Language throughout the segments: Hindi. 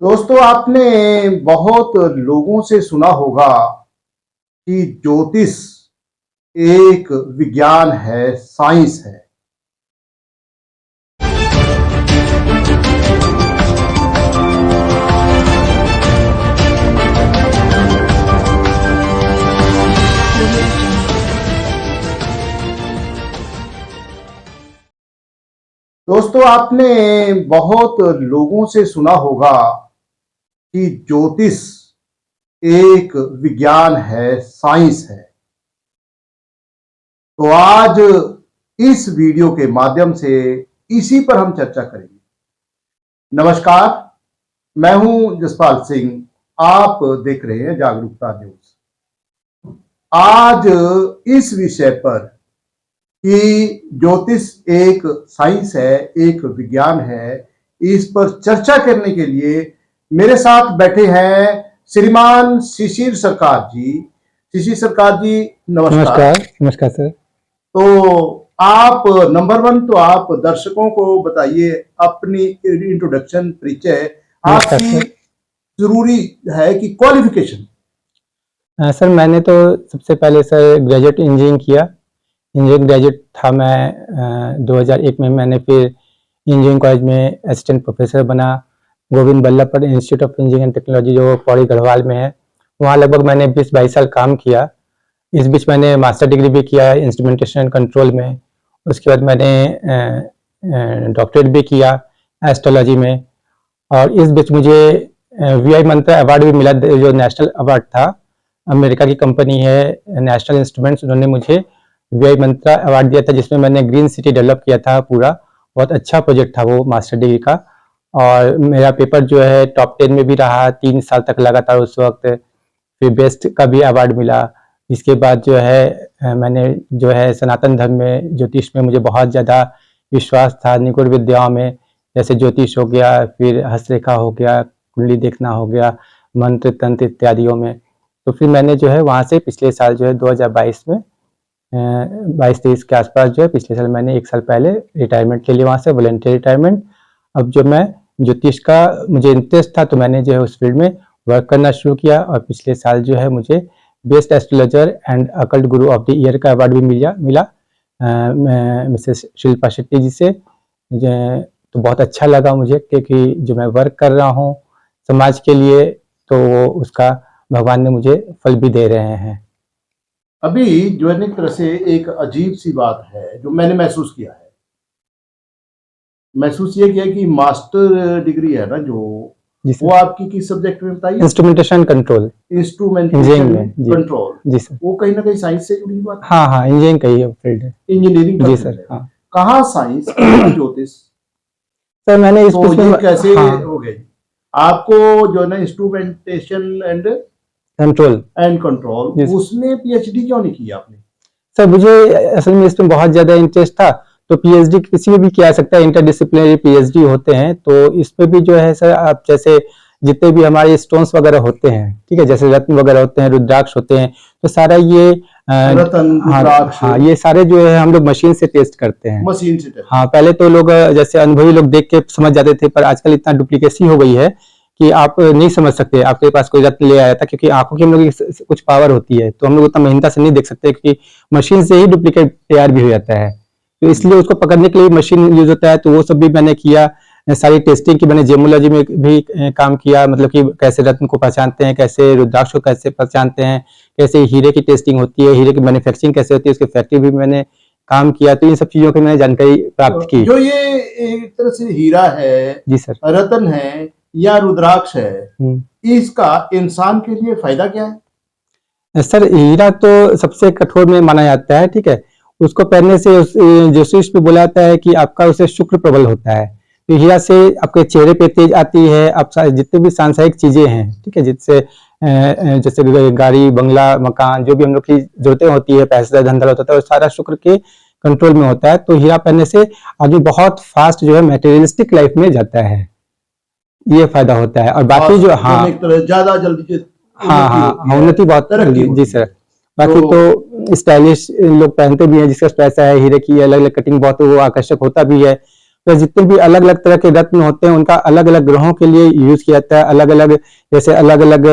दोस्तों, आपने बहुत लोगों से सुना होगा कि ज्योतिष एक विज्ञान है, साइंस है। दोस्तों, आपने बहुत लोगों से सुना होगा कि ज्योतिष एक विज्ञान है, साइंस है। तो आज इस वीडियो के माध्यम से इसी पर हम चर्चा करेंगे। नमस्कार, मैं हूं जसपाल सिंह, आप देख रहे हैं जागरूकता न्यूज। आज इस विषय पर कि ज्योतिष एक साइंस है, एक विज्ञान है, इस पर चर्चा करने के लिए मेरे साथ बैठे हैं श्रीमान शिशिर सरकार जी। शिशिर सरकार जी, नमस्कार। नमस्कार सर। तो आप नंबर वन, तो आप दर्शकों को बताइए अपनी इंट्रोडक्शन, परिचय आपकी जरूरी है कि क्वालिफिकेशन। सर मैंने तो सबसे पहले सर ग्रेजुएट इंजीनियरिंग किया। इंजीनियरिंग ग्रेजुएट था मैं 2001 में। मैंने फिर इंजीनियरिंग कॉलेज में असिस्टेंट प्रोफेसर बना, Govind Ballabh Pant institute of engineering and technology जो पौड़ी गढ़वाल में है। वहाँ लगभग मैंने 20-22 साल काम किया। इस बीच मैंने मास्टर डिग्री भी किया इंस्ट्रूमेंटेशन एंड कंट्रोल में। उसके बाद मैंने डॉक्टरेट भी किया एस्ट्रोलॉजी में। और इस बीच मुझे वीआई मंत्रा अवार्ड भी मिला, जो नेशनल अवार्ड था। अमेरिका की कंपनी है नेशनल इंस्ट्रूमेंट्स, उन्होंने मुझे वीआई मंत्रा अवार्ड दिया था, जिसमें मैंने ग्रीन सिटी डेवलप किया था पूरा। बहुत अच्छा प्रोजेक्ट था वो मास्टर डिग्री का। और मेरा पेपर जो है टॉप 10 में भी रहा 3 साल तक लगातार उस वक्त। फिर बेस्ट का भी अवार्ड मिला। इसके बाद जो है मैंने जो है सनातन धर्म में ज्योतिष में मुझे बहुत ज़्यादा विश्वास था। निगूढ़ विद्याओं में जैसे ज्योतिष हो गया, फिर हस्तरेखा हो गया, कुंडली देखना हो गया, मंत्र तंत्र इत्यादियों में। तो फिर मैंने जो है वहाँ से पिछले साल जो है 2022 में 22-23 के आसपास जो है पिछले साल मैंने 1 साल पहले रिटायरमेंट ले लिया वहाँ से, वॉलंटियर रिटायरमेंट। अब जो मैं ज्योतिष का मुझे इंटरेस्ट था, तो मैंने जो है उस फील्ड में वर्क करना शुरू किया। और पिछले साल जो है मुझे best astrologer and occult Guru of the year का अवार्ड भी मिला मिसेस शिल्पा शेट्टी जी से। तो बहुत अच्छा लगा मुझे, क्योंकि जो मैं वर्क कर रहा हूँ समाज के लिए, तो वो उसका भगवान ने मुझे फल भी दे रहे हैं। अभी जो है एक तरह से एक अजीब सी बात है जो मैंने महसूस किया ये किया कि मास्टर डिग्री है ना जो, वो आपकी किस सब्जेक्ट में बताइए? Instrumentation control. Instrumentation control. जी सर। वो कहीं ना कहीं साइंस से जुड़ी बात? हाँ, इंजीनियरिंग का ही फील्ड है। इंजीनियरिंग जी सर। हाँ। कहाँ साइंस, कहाँ ज्योतिष? सर मैंने इस तो ये कैसे हो गए आपको जो है ना इंस्ट्रूमेंटेशन एंड कंट्रोल, उसमें पीएचडी क्यों नहीं किया आपने? सर मुझे असल में इसमें बहुत ज्यादा इंटरेस्ट था। तो पीएचडी किसी में भी किया सकता है, इंटरडिसिप्लिनरी पीएचडी होते हैं। तो इसमें भी जो है सर, आप जैसे जितने भी हमारे स्टोन्स वगैरह होते हैं, ठीक है, जैसे रत्न वगैरह होते हैं, रुद्राक्ष होते हैं, तो सारा ये हाँ, ये सारे जो है हम लोग मशीन से टेस्ट करते हैं। मशीन से टेस्ट। हाँ, पहले तो लोग जैसे अनुभवी लोग देख के समझ जाते थे, पर आजकल इतना डुप्लीकेसी हो गई है कि आप नहीं समझ सकते। आपके पास कोई रत्न ले आया था, क्योंकि आंखों की हम लोग की कुछ पावर होती है, तो हम लोग उतना महीनता से नहीं देख सकते, क्योंकि मशीन से ही डुप्लीकेट तैयार भी हो जाता है। तो इसलिए उसको पकड़ने के लिए मशीन यूज होता है। तो वो सब भी मैंने किया, सारी टेस्टिंग की। मैंने जेमोलॉजी में भी काम किया, मतलब कि कैसे रत्न को पहचानते हैं, कैसे रुद्राक्ष को कैसे पहचानते हैं, कैसे हीरे की टेस्टिंग होती है, हीरे की मैन्युफैक्चरिंग कैसे होती है, उसके फैक्ट्री भी मैंने काम किया। तो इन सब चीजों की मैंने जानकारी प्राप्त की। जो ये एक तरह से हीरा है, जी सर, रत्न है या रुद्राक्ष है, इसका इंसान के लिए फायदा क्या है? सर हीरा तो सबसे कठोर में माना जाता है, ठीक है। उसको पहनने से ज्योतिष में बोला जाता है कि आपका उससे शुक्र प्रबल होता है। तो हीरा से आपके चेहरे पे तेज आती है। आप जितने भी सांसारिक चीजें हैं, ठीक है, जिससे जैसे गाड़ी, बंगला, मकान, जो भी हम लोग की जरूरतें होती है, पैसा धन दौलत होता है, वो सारा शुक्र के कंट्रोल में होता है। तो हीरा पहनने से आदमी बहुत फास्ट जो है मटेरियलिस्टिक लाइफ में जाता है, ये फायदा होता है। और बाकी जो ज्यादा जल्दी उन्नति बहुत जी सर। बाकी तो स्टाइलिश लोग पहनते भी हैं, जिसका पैसा है, हीरे की अलग अलग कटिंग बहुत वो आकर्षक होता भी है। या जितने भी अलग अलग तरह के रत्न होते हैं उनका अलग अलग ग्रहों के लिए यूज किया जाता है। अलग अलग जैसे अलग अलग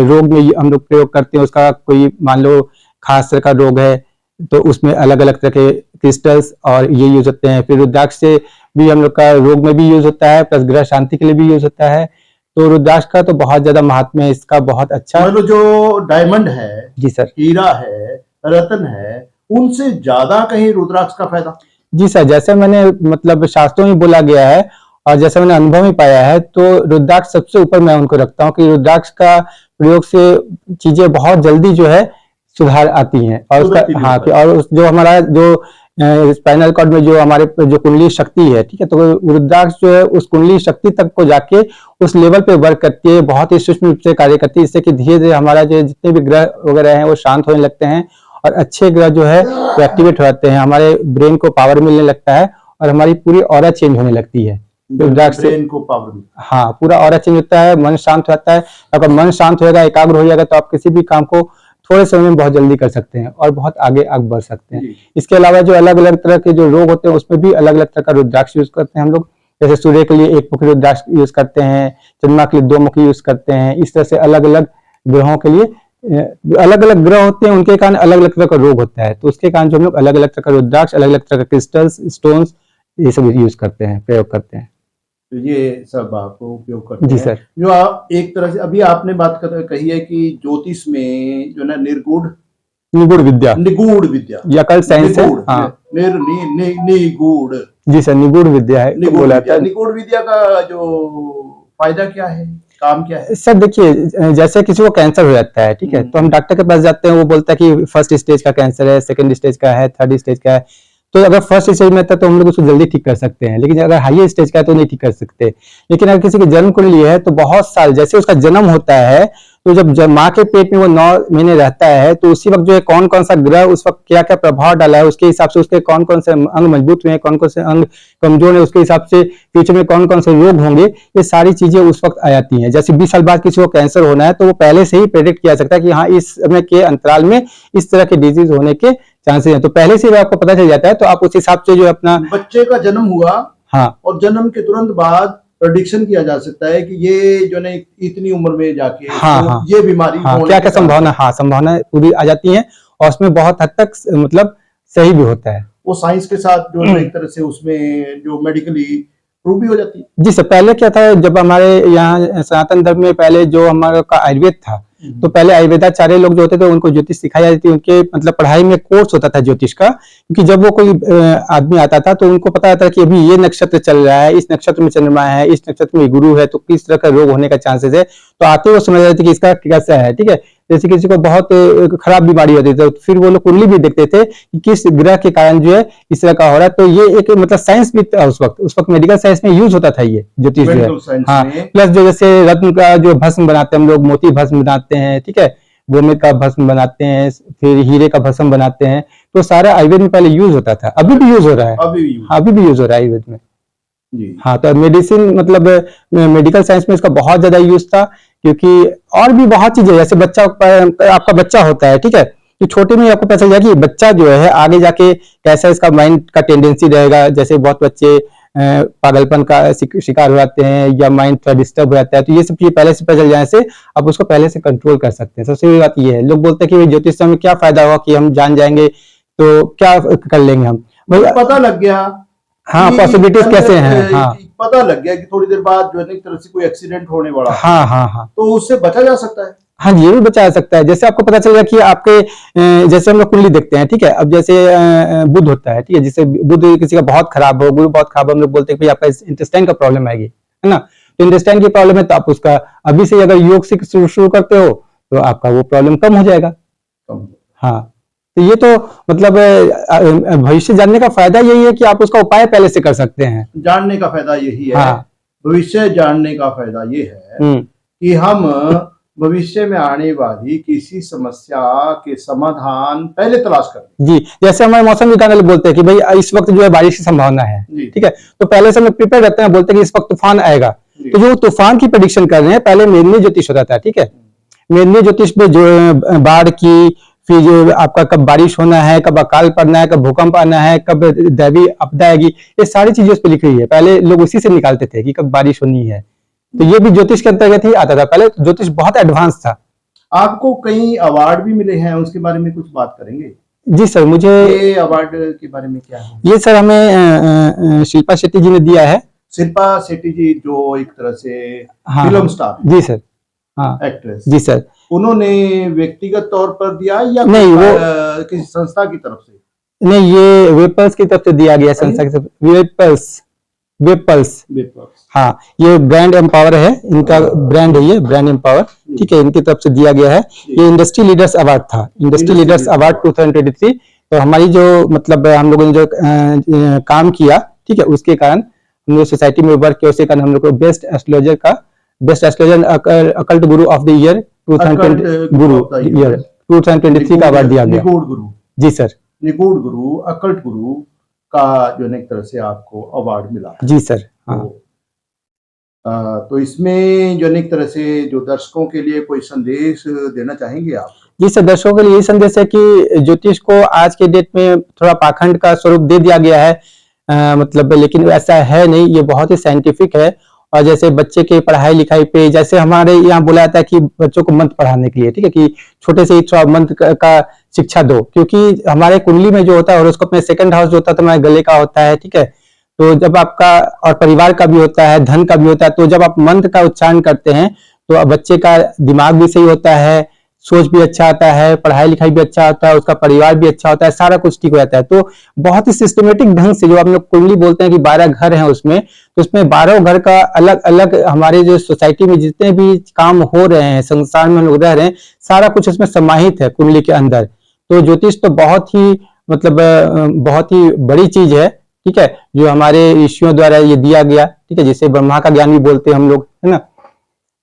रोग में हम लोग प्रयोग करते हैं। उसका कोई मान लो खास तरह का रोग है तो उसमें अलग अलग तरह के क्रिस्टल्स और ये यूज होते हैं। फिर रुद्राक्ष से भी हम लोग का रोग में भी यूज होता है, प्लस ग्रह शांति के लिए भी यूज होता है। तो रुद्राक्ष का तो बहुत ज्यादा महात्म्य है, इसका बहुत अच्छा। मतलब जो डायमंड है, जी सर। हीरा है, रत्न है, उनसे ज्यादा कहीं रुद्राक्ष का फायदा? जी सर, जैसे मैंने मतलब शास्त्रों में बोला गया है और जैसे मैंने अनुभव में पाया है तो रुद्राक्ष सबसे ऊपर मैं उनको रखता हूँ कि रुद्राक्ष का प्रयोग से चीजें बहुत जल्दी जो है सुधार आती हैं। और उसका हाँ कि और जो हमारा जो स्पाइनल कॉर्ड में जो हमारे जो कुंडली शक्ति है, ठीक है, तो रुद्राक्ष जो है उस कुंडली शक्ति तक को जाके उस लेवल पे वर्क करती है, बहुत ही सूक्ष्म रूप से कार्य करती है, इससे कि धीरे धीरे हमारा जो जितने भी ग्रह वगैरह हैं वो शांत होने लगते हैं और अच्छे ग्रह जो है वो एक्टिवेट हो जाते हैं। हमारे ब्रेन को पावर मिलने लगता है और हमारी पूरी ऑरा चेंज होने लगती है रुद्राक्ष से। ब्रेन को पावर, हाँ, पूरा ऑरा चेंज होता है, मन शांत रहता है। अगर मन शांत होगा, एकाग्र हो जाएगा तो आप किसी भी काम को थोड़े समय में बहुत जल्दी कर सकते हैं और बहुत आगे बढ़ सकते हैं। इसके अलावा जो अलग अलग तरह के जो रोग होते हैं उसमें भी अलग अलग तरह का रुद्राक्ष यूज करते हैं हम लोग। जैसे सूर्य के लिए एक मुखी रुद्राक्ष यूज करते हैं, चंद्रमा के लिए 2 मुखी यूज करते हैं। इस तरह से अलग अलग ग्रहों के लिए अलग अलग ग्रह होते हैं, उनके कारण अलग अलग तरह का रोग होता है, तो उसके कारण जो हम लोग अलग अलग तरह का रुद्राक्ष, अलग अलग तरह का क्रिस्टल्स, स्टोन्स, ये सब यूज करते हैं, प्रयोग करते हैं। तो ये सब आप उपयोग करते जी हैं। सर। जो आप एक तरह से अभी आपने बात कही है कि ज्योतिष में जो ना निगूढ़ विद्या या कल साइंस है। हाँ। निगूढ़, जी सर, निगूढ़ विद्या है। निगूढ़ विद्या का जो फायदा क्या है, काम क्या है? सर देखिए, जैसे किसी को कैंसर हो जाता है, ठीक है, तो हम डॉक्टर के पास जाते हैं, वो बोलता है कि फर्स्ट स्टेज का कैंसर है, सेकंड स्टेज का है, थर्ड स्टेज का है। तो अगर फर्स्ट स्टेज में था तो हम लोग उसको जल्दी ठीक कर सकते हैं, लेकिन अगर हाई स्टेज का है तो नहीं ठीक कर सकते। लेकिन अगर किसी की जन्म कुंडली है तो बहुत साल जैसे उसका जन्म होता है तो जब माँ के पेट में वो 9 महीने रहता है तो उसी वक्त जो है कौन कौन सा ग्रह उस वक्त क्या क्या प्रभाव डाला है, उसके हिसाब से उसके कौन कौन से अंग मजबूत हुए हैं, कौन कौन से अंग कमजोर है, उसके हिसाब से फ्यूचर में कौन कौन से रोग होंगे, ये सारी चीजें उस वक्त आ जाती हैं। जैसे 20 साल बाद किसी को कैंसर होना है तो वो पहले से ही प्रेडिक्ट किया जा सकता है कि हाँ इस समय के अंतराल में इस तरह के डिजीज होने के चांसेस हैं, तो पहले से आपको पता चल जाता है। तो आप उस हिसाब से जो अपना बच्चे का जन्म हुआ, हाँ, और जन्म के तुरंत बाद प्रेडिक्शन किया जा सकता है कि ये जो है इतनी उम्र में जाके हाँ, ये बीमारी होने क्या क्या संभावना, संभावना पूरी आ जाती है और उसमें बहुत हद तक मतलब सही भी होता है। वो साइंस के साथ जो है एक तरह से उसमें जो मेडिकली प्रूव भी हो जाती है। जी सर, पहले क्या था, जब हमारे यहाँ सनातन धर्म में पहले जो हमारा का आयुर्वेद था, तो पहले आयुर्वेदाचार्य लोग जो होते थे उनको ज्योतिष सिखाई जाती थी। उनके मतलब पढ़ाई में कोर्स होता था ज्योतिष का, क्योंकि जब वो कोई आदमी आता था तो उनको पता था कि अभी ये नक्षत्र चल रहा है, इस नक्षत्र में चंद्रमा है, इस नक्षत्र में गुरु है, तो किस तरह का रोग होने का चांसेस है। तो आते वो समझ जाते कि इसका कैसा है, ठीक है। जैसे किसी को बहुत खराब बीमारी होती थी तो फिर वो लोग कुंडली भी देखते थे कि किस ग्रह के कारण जो है इस तरह का हो रहा है। तो ये एक मतलब साइंस भी था उस वक्त मेडिकल साइंस में यूज होता था ये ज्योतिष जो है। हाँ, प्लस जो जैसे रत्न का जो भस्म बनाते हैं हम लोग, मोती भस्म बनाते हैं, ठीक है, गोमेद का भस्म बनाते हैं, फिर हीरे का भस्म बनाते हैं, तो सारा आयुर्वेद में पहले यूज होता था, अभी भी यूज हो रहा है, अभी भी यूज हो रहा है आयुर्वेद में। हाँ, तो मेडिसिन मतलब मेडिकल साइंस में इसका बहुत ज्यादा यूज था, क्योंकि और भी बहुत चीजें, जैसे बच्चा आपका बच्चा होता है, ठीक है, कि छोटे में आपको पता चल जाए कि बच्चा जो है आगे जाके कैसा इसका माइंड का टेंडेंसी रहेगा। जैसे बहुत बच्चे पागलपन का शिकार हो जाते हैं या माइंड थोड़ा डिस्टर्ब हो जाता है, तो ये सब चीजें पहले से पता चल जाने से आप उसको पहले से कंट्रोल कर सकते हैं। सबसे बड़ी बात ये है, लोग बोलते हैं कि ज्योतिष में क्या फायदा होगा कि हम जान जाएंगे तो क्या कर लेंगे हम, पता लग गया। हाँ, पॉसिबिलिटीज कैसे हैं। हाँ, पता लग गया कि थोड़ी देर बाद जो है एक तरह से कोई एक्सीडेंट होने वाला। हाँ, तो उससे बचा जा सकता है। हाँ जी, ये भी बचा जा सकता है। जैसे आपको पता चल गया कि आपके जैसे हम लोग कुंडली देखते हैं, ठीक है, अब जैसे बुध होता है, ठीक है, जैसे बुध किसी का बहुत खराब हो, गुरु बहुत खराब हो, हम लोग बोलते हैं कि आपका इंटेस्टाइन का प्रॉब्लम आएगी, है ना। तो इंटेस्टाइन की प्रॉब्लम है तो आप उसका अभी से अगर योग से शुरू करते हो तो आपका वो प्रॉब्लम कम हो जाएगा। हाँ, तो ये तो मतलब भविष्य जानने का फायदा यही है कि आप उसका उपाय पहले से कर सकते हैं। जानने का फायदा यही है। हाँ, भविष्य जानने का फायदा ये है कि हम भविष्य में आने वाली किसी समस्या के समाधान पहले तलाश करें। जी, जैसे हमारे मौसम विज्ञान वाले बोलते हैं कि भाई इस वक्त जो है बारिश की संभावना है, ठीक है, तो पहले से हम प्रिपेयर रहते हैं, बोलते हैं कि इस वक्त तूफान आएगा। तो जो तूफान की प्रेडिक्शन कर रहे हैं, पहले मेदिनी ज्योतिष होता था, ठीक है। मेदिनी ज्योतिष में जो बाढ़ की, फिर जो आपका कब बारिश होना है, कब अकाल पड़ना है, कब भूकंप आना है, कब दैवीय आपदा आएगी, ये सारी चीजें उस पर लिखी हुई है। पहले लोग उसी से निकालते थे कि कब बारिश होनी है। तो ये भी ज्योतिष के अंतर्गत ही आता था। पहले ज्योतिष बहुत एडवांस था। आपको कई अवार्ड भी मिले हैं, उसके बारे में कुछ बात करेंगे? जी सर, मुझे ये अवार्ड के बारे में क्या है? ये सर हमें शिल्पा शेट्टी जी ने दिया है। शिल्पा शेट्टी जी जो एक तरह से हाँ फिल्म स्टार, जी सर, हाँ एक्ट्रेस, जी सर। उन्होंने व्यक्तिगत तौर पर दिया या नहीं, वो किसी संस्था की तरफ से? नहीं, ये वेबपल्स की तरफ से दिया गया, संस्था की तरफ। वेबपल्स, वेबपल्स, वेबपल्स। हाँ, ये ब्रांड एम्पावर है, इनका ब्रांड है, ये ब्रांड एम्पावर, ठीक है, इनकी तरफ से दिया गया है। ये इंडस्ट्री लीडर्स अवार्ड था, इंडस्ट्री लीडर्स अवार्ड 2023। तो हमारी जो मतलब हम लोगों ने जो काम किया, ठीक है, उसके कारण हम लोग सोसाइटी में वर्क किया, उसके कारण हम लोग को बेस्ट एस्ट्रोलॉजर का, best astrologer occult Guru of the year 2020 Guru year 2023 का अवार्ड दिया गया। निगूढ़ गुरु, जी सर, निगूढ़ गुरु, अकल्ट गुरु का जो एक तरह से आपको अवार्ड मिला। जी सर, हाँ। तो इसमें जो एक तरह से जो दर्शकों के लिए कोई संदेश देना चाहेंगे आप? जी सर, दर्शकों के लिए यही संदेश है कि ज्योतिष को आज के डेट में थोड़ा पाखंड का स्वरूप दे दिया गया है, मतलब, लेकिन ऐसा है नहीं, ये बहुत ही साइंटिफिक है। और जैसे बच्चे के पढ़ाई लिखाई पे, जैसे हमारे यहाँ बोला जाता है कि बच्चों को मंत्र पढ़ाने के लिए, ठीक है, कि छोटे से ही थोड़ा मंत्र का शिक्षा दो, क्योंकि हमारे कुंडली में जो होता है हॉरोस्कोप में सेकंड हाउस जो होता है तो हमारे गले का होता है, ठीक है। तो जब आपका और परिवार का भी होता है, धन का भी होता है, तो जब आप मंत्र का उच्चारण करते हैं तो बच्चे का दिमाग भी सही होता है, सोच भी अच्छा आता है, पढ़ाई लिखाई भी अच्छा होता है, उसका परिवार भी अच्छा होता है, सारा कुछ ठीक हो जाता है। तो बहुत ही सिस्टमेटिक ढंग से, जो आप लोग कुंडली बोलते हैं कि 12 घर हैं उसमें, तो उसमें 12 घर का अलग अलग हमारे जो सोसाइटी में जितने भी काम हो रहे हैं, संसार में लोग रह रहे हैं, सारा कुछ उसमें समाहित है कुंडली के अंदर। तो ज्योतिष तो बहुत ही मतलब बहुत ही बड़ी चीज है, ठीक है, जो हमारे ऋषियों द्वारा ये दिया गया, ठीक है, जिसे ब्रह्मा का ज्ञान भी बोलते हैं हम लोग, है ना,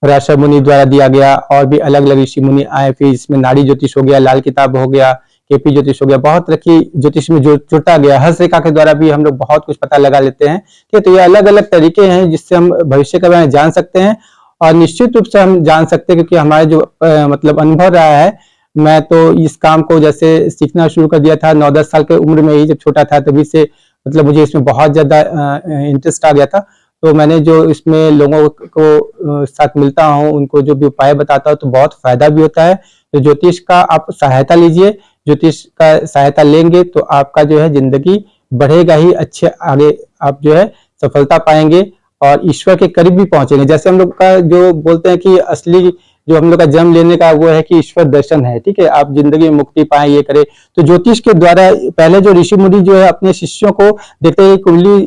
राशा मुनि द्वारा दिया गया। और भी अलग अलग ऋषि मुनि आए, फिर इसमें नाड़ी ज्योतिष हो गया, लाल किताब हो गया, केपी ज्योतिष हो गया, बहुत तरह की ज्योतिष में जुटा गया। हस्तरेखा के द्वारा भी हम लोग बहुत कुछ पता लगा लेते हैं, ठीक है। तो ये अलग अलग तरीके हैं जिससे हम भविष्य के बारे में जान सकते हैं, और निश्चित रूप से हम जान सकते हैं, क्योंकि हमारा जो मतलब अनुभव रहा है। मैं तो इस काम को जैसे सीखना शुरू कर दिया था 9-10 साल की उम्र में ही, जब छोटा था तभी से मतलब मुझे इसमें बहुत ज्यादा इंटरेस्ट आ गया था। तो मैंने जो इसमें लोगों को साथ मिलता हूँ, उनको जो भी उपाय बताता हूँ, तो बहुत फायदा भी होता है। तो ज्योतिष का आप सहायता लीजिए, ज्योतिष का सहायता लेंगे तो आपका जो है जिंदगी बढ़ेगा ही, अच्छे आगे आप जो है सफलता पाएंगे और ईश्वर के करीब भी पहुंचेंगे। जैसे हम लोग का जो बोलते हैं कि असली जो हम लोग का जन्म लेने का वो है कि ईश्वर दर्शन है, ठीक है, आप जिंदगी में मुक्ति पाए, ये करे। तो ज्योतिष के द्वारा पहले जो ऋषि मुनि जो है अपने शिष्यों को देखते हैं, कुंडली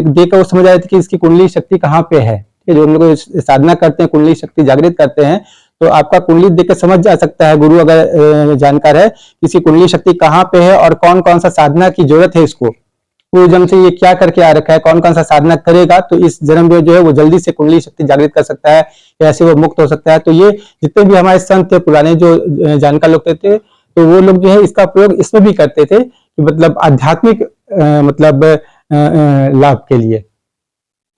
देखकर वो समझ आए थे कि इसकी कुंडली शक्ति कहाँ पे है, ठीक है। जो हम लोग साधना करते हैं, कुंडली शक्ति जागृत करते हैं, तो आपका कुंडली देख के समझ जा सकता है गुरु अगर जानकार है, इसकी कुंडली शक्ति कहाँ पे है और कौन कौन सा साधना की जरूरत है, इसको पूर्व जन्म से ये क्या करके आ रखा है, कौन कौन सा साधना करेगा तो इस जन्म में जो है वो जल्दी से कुंडली शक्ति जागृत कर सकता है, ऐसे वो मुक्त हो सकता है। तो ये जितने भी हमारे संत थे पुराने जो जानकार लोग थे, तो वो लोग जो है इसका प्रयोग इसमें भी करते थे कि मतलब आध्यात्मिक मतलब लाभ के लिए।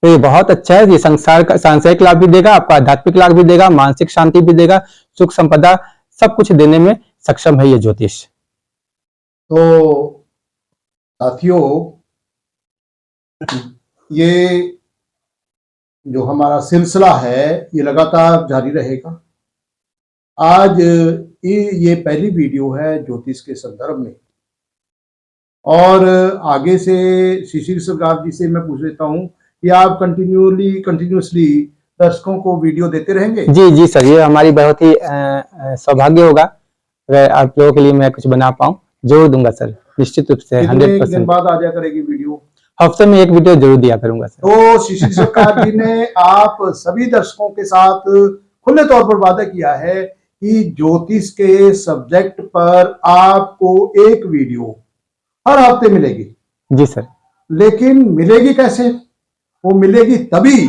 तो ये बहुत अच्छा है, ये संसार का सांसारिक लाभ भी देगा, आपका आध्यात्मिक लाभ भी देगा, मानसिक शांति भी देगा, सुख संपदा सब कुछ देने में सक्षम है ये ज्योतिष। तो साथियों, ये जो हमारा सिलसिला है ये लगातार जारी रहेगा। आज ये पहली वीडियो है ज्योतिष के संदर्भ में, और आगे से शिशिर सरकार जी से मैं पूछ लेता हूँ कि आप कंटिन्यूसली दर्शकों को वीडियो देते रहेंगे? जी जी सर, ये हमारी बहुत ही सौभाग्य होगा अगर आप लोगों के लिए मैं कुछ बना पाऊँ, जरूर दूंगा सर, निश्चित रूप से। कितने 100% दिन बाद आ जाया करेगी वीडियो? हफ्ते में एक वीडियो जरूर दिया करूंगा सर। तो शिशिर सरकार जी ने आप सभी दर्शकों के साथ खुले तौर पर वादा किया है कि ज्योतिष के सब्जेक्ट पर आपको एक वीडियो हर हफ्ते मिलेगी। जी सर। लेकिन मिलेगी कैसे? वो मिलेगी तभी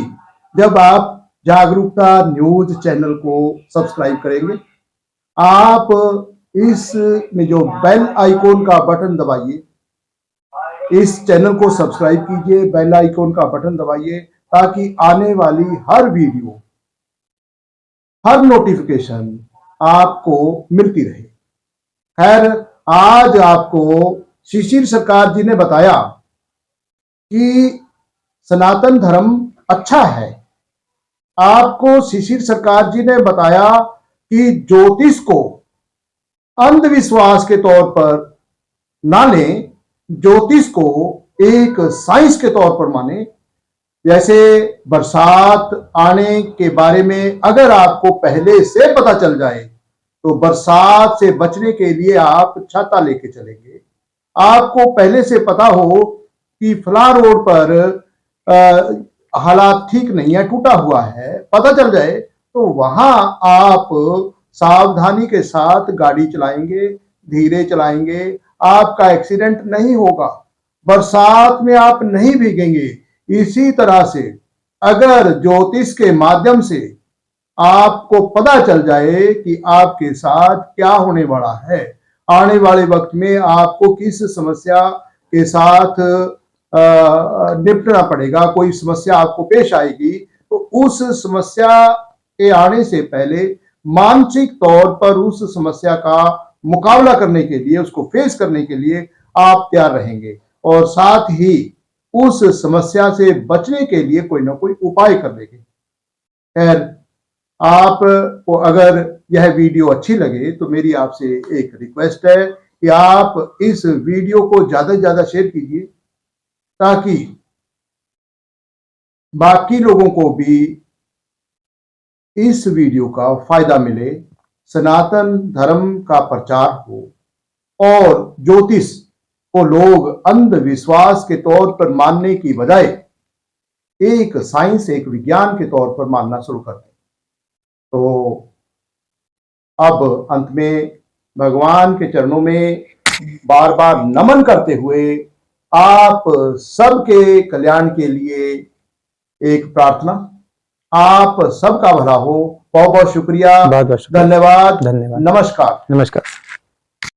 जब आप जागरूकता न्यूज चैनल को सब्सक्राइब करेंगे। आप इस में जो बेल आइकॉन का बटन दबाइए, इस चैनल को सब्सक्राइब कीजिए, बेल आइकॉन का बटन दबाइए, ताकि आने वाली हर वीडियो, हर नोटिफिकेशन आपको मिलती रहे। खैर, आज आपको शिशिर सरकार जी ने बताया कि सनातन धर्म अच्छा है। आपको शिशिर सरकार जी ने बताया कि ज्योतिष को अंधविश्वास के तौर पर ना लें, ज्योतिष को एक साइंस के तौर पर माने। जैसे बरसात आने के बारे में अगर आपको पहले से पता चल जाए तो बरसात से बचने के लिए आप छाता लेके चलेंगे। आपको पहले से पता हो कि फला रोड पर हालात ठीक नहीं है, टूटा हुआ है, पता चल जाए तो वहां आप सावधानी के साथ गाड़ी चलाएंगे, धीरे चलाएंगे, आपका एक्सीडेंट नहीं होगा, बरसात में आप नहीं भीगेंगे। इसी तरह से अगर ज्योतिष के माध्यम से आपको पता चल जाए कि आपके साथ क्या होने वाला है, आने वाले वक्त में आपको किस समस्या के साथ निपटना पड़ेगा, कोई समस्या आपको पेश आएगी, तो उस समस्या के आने से पहले मानसिक तौर पर उस समस्या का मुकाबला करने के लिए, उसको फेस करने के लिए आप तैयार रहेंगे और साथ ही उस समस्या से बचने के लिए कोई ना कोई उपाय कर लेंगे। खैर, आपको अगर यह वीडियो अच्छी लगे तो मेरी आपसे एक रिक्वेस्ट है कि आप इस वीडियो को ज्यादा से ज्यादा शेयर कीजिए ताकि बाकी लोगों को भी इस वीडियो का फायदा मिले, सनातन धर्म का प्रचार हो और ज्योतिष को लोग अंधविश्वास के तौर पर मानने की बजाय एक साइंस, एक विज्ञान के तौर पर मानना शुरू कर दें। तो अब अंत में भगवान के चरणों में बार बार नमन करते हुए आप सबके कल्याण के लिए एक प्रार्थना, आप सबका भला हो। बहुत बहुत शुक्रिया, बहुत बहुत शुक्रिया। धन्यवाद, धन्यवाद। नमस्कार। नमस्कार।